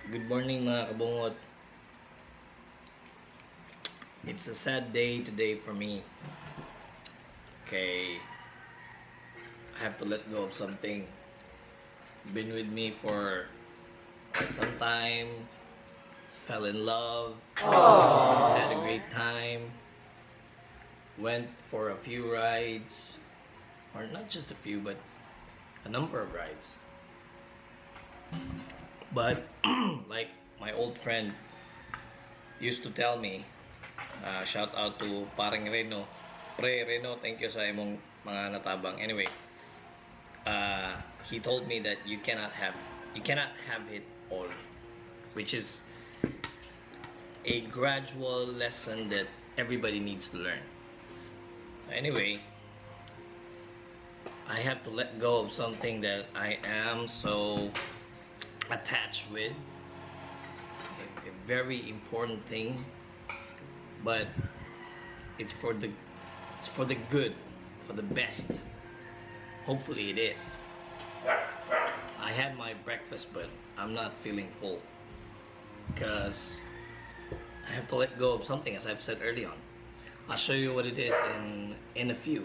Good morning mga kabungot. It's a sad day today for me. Okay, I have to let go of something. Been with me for quite some time. Fell in love. Had a great time. Went for a few rides. Or not just a few, but a number of rides. But like my old friend used to tell me, shout out to paring Reno. Pre Reno, thank you sa imong mga natabang. Anyway, he told me that you cannot have it all, which is a gradual lesson that everybody needs to learn. Anyway, I have to let go of something that I am so attached with, a very important thing, but it's for the good, for the best. Hopefully it is. I had my breakfast, but I'm not feeling full because I have to let go of something, as I've said early on. I'll show you what it is in a few.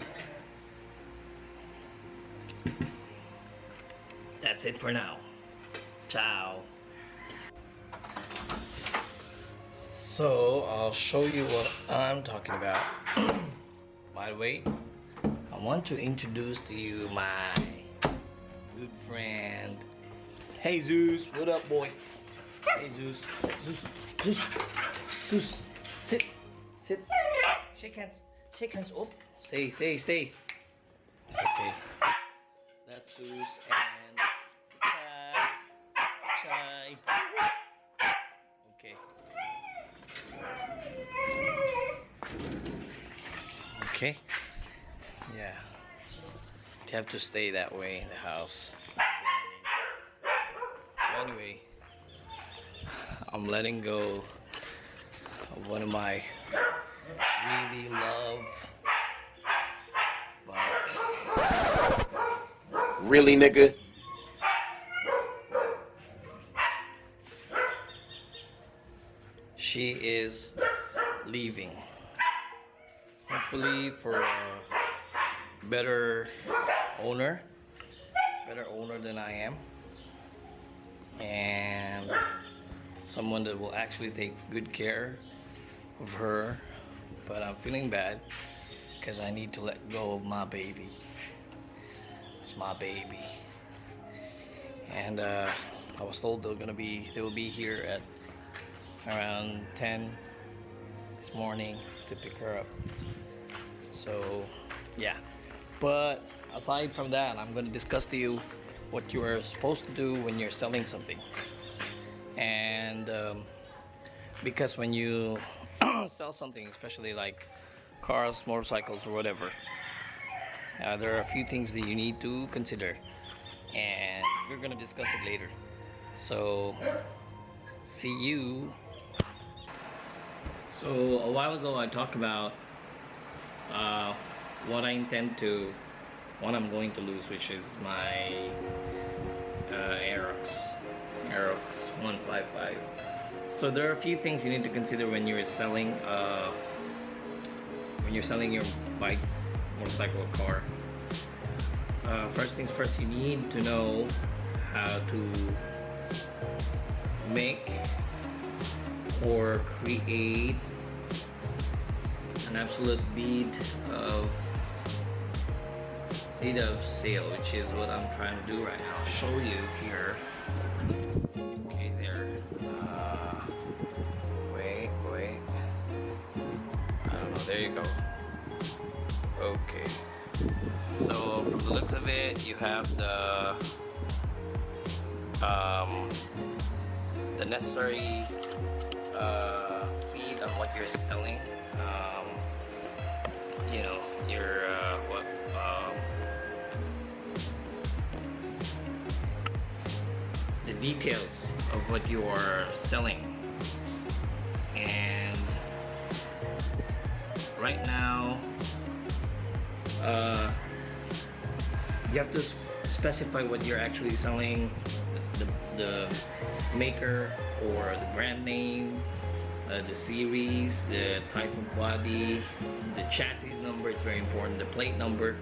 That's it for now. Ciao. So I'll show you what I'm talking about. By the way, I want to introduce to you my good friend. Hey Zeus, what up, boy? Hey Zeus, Zeus, sit, shake hands. Oh, stay. Okay, that's Zeus and Chai. Okay. Okay. Yeah. You have to stay that way in the house. So anyway, I'm letting go of one of my really love bikes. Really, nigga? She is leaving. Hopefully for a better owner than I am, and someone that will actually take good care of her. But I'm feeling bad because I need to let go of my baby. It's my baby, and I was told they will be here at around 10 this morning to pick her up. So yeah, but aside from that, I'm going to discuss to you what you are supposed to do when you're selling something. And because when you sell something, especially like cars, motorcycles, or whatever, there are a few things that you need to consider, and we're going to discuss it later. So see you. So a while ago I talked about what I'm going to lose, which is my Aerox 155. So there are a few things you need to consider when you're selling your bike, motorcycle, or car. First things first, you need to know how to make or create an absolute deed of sale, which is what I'm trying to do right now. I'll show you here. Okay, there. Wait. I don't know. There you go. Okay. So from the looks of it, you have the necessary feed on what you're selling. Your the details of what you are selling. And right now, you have to specify what you're actually selling, the maker or the brand name, the series, the type of body, the chassis number. It's very important. The plate number,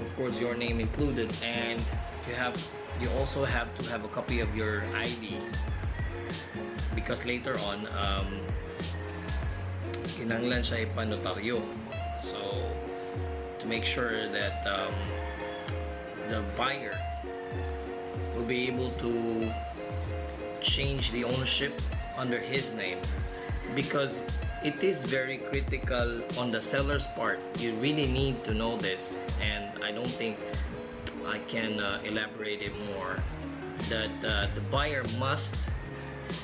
of course, your name included, and you also have to have a copy of your ID, because later on kinanglan siya ipanotaryo. So to make sure that the buyer will be able to change the ownership under his name, because it is very critical on the seller's part. You really need to know this, and I don't think I can elaborate it more, that the buyer must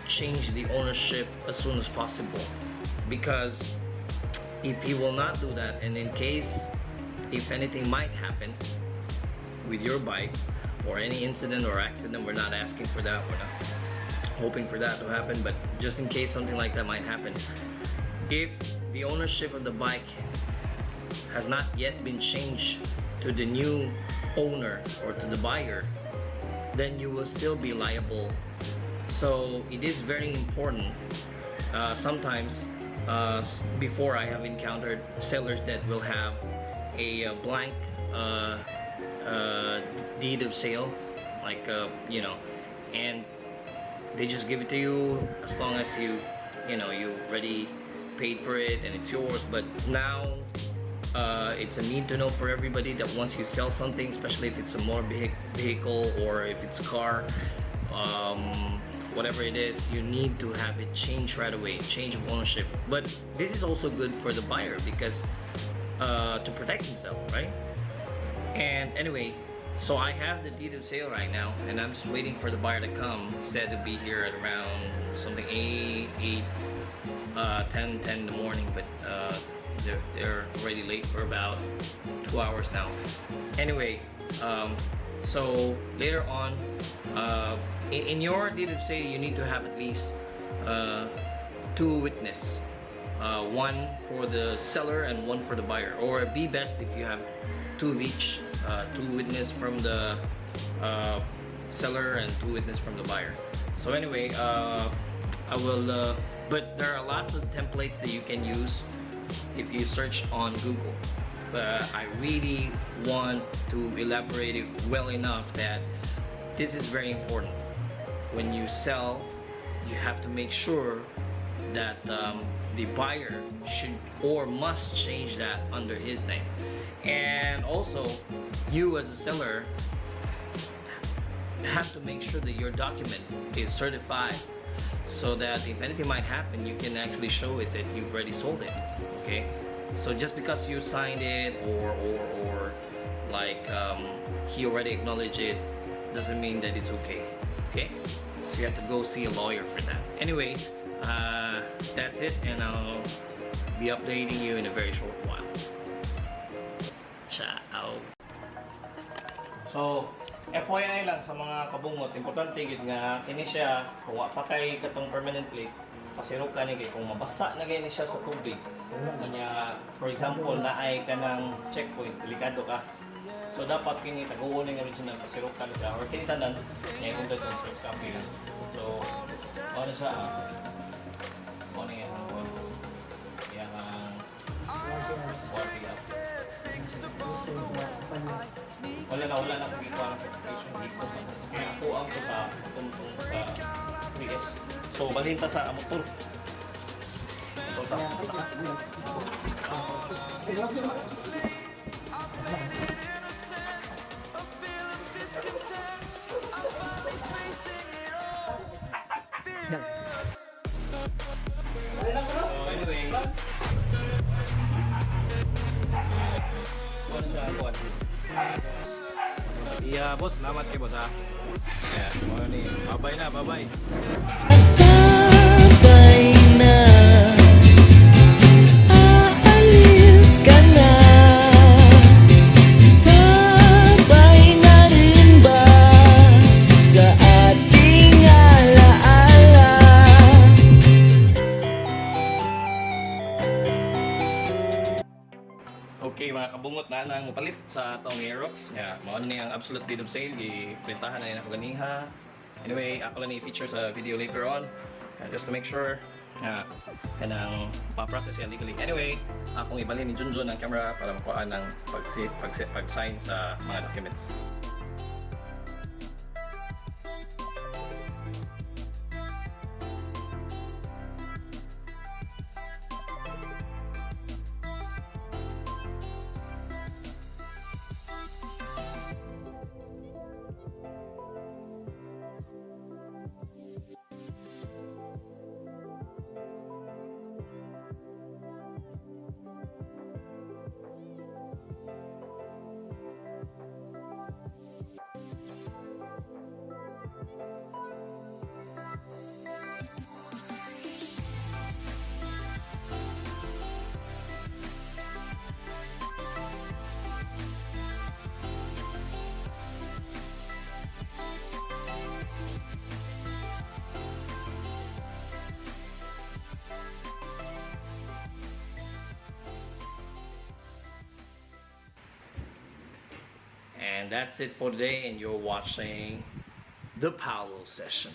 change the ownership as soon as possible, because if he will not do that, and in case if anything might happen with your bike or any incident or accident, we're not asking for that, we're not hoping for that to happen, but just in case something like that might happen, if the ownership of the bike has not yet been changed to the new owner or to the buyer, then you will still be liable. So it is very important. Sometimes before, I have encountered sellers that will have a blank deed of sale, like you know, and they just give it to you as long as you already paid for it and it's yours. But now it's a need to know for everybody that once you sell something, especially if it's a motor vehicle or if it's a car, whatever it is, you need to have it changed right away, change of ownership. But this is also good for the buyer, because to protect himself, right? And anyway, so I have the deed of sale right now, and I'm just waiting for the buyer to come. Said to be here at around something 10 in the morning, but they're already late for about 2 hours now. Anyway, so later on, in your deed of sale, you need to have at least 2 witnesses, one for the seller and one for the buyer, or it'd be best if you have 2 of each, 2 witnesses from the seller and 2 witnesses from the buyer. So anyway, I will but there are lots of templates that you can use if you search on Google, but I really want to elaborate it well enough that this is very important. When you sell, you have to make sure that the buyer should or must change that under his name. And also, you as a seller have to make sure that your document is certified, so that if anything might happen, you can actually show it that you've already sold it. Okay, so just because you signed it or like he already acknowledged it, doesn't mean that it's okay. Okay, so you have to go see a lawyer for that. Anyway, that's it, and I'll be updating you in a very short while. Ciao. So, FYI lang sa mga kabungot, importante gid nga kini siya kung wa pa kay katong permanent plate, pasirok ka ni kay kung mabasa na gani siya sa tubig. Kanya, for example, naay ka ng checkpoint, delikado ka. So dapat kini taguon nga rin siya pasirok ka siya or kini tanan nga kung dadon sa kapila. So ano siya ano yan yang warranty up. Wala na kung qualification dito. Kaya ako ang sa tuntong sa PS. So balhin ta sa motor. So anyway, iya bos, selamat ya bos. Ya, mau nih, bye-bye na, bye-bye. Bye na, aalis ka na. Bye na rin ba sa ating alaala? Okay mga nakabungot na nang mapalit sa taong Aerox. Yeah, mao na ang absolute deed of sale. Iprintahan na yun ako ganiha. Anyway, ako lang i-feature sa video later on. Just to make sure na kanang pa-process yan legally. Anyway, akong ibalhin ni Junjun ang camera para makuha ng pag-sign sa mga documents. And that's it for today, and you're watching the Paolo session.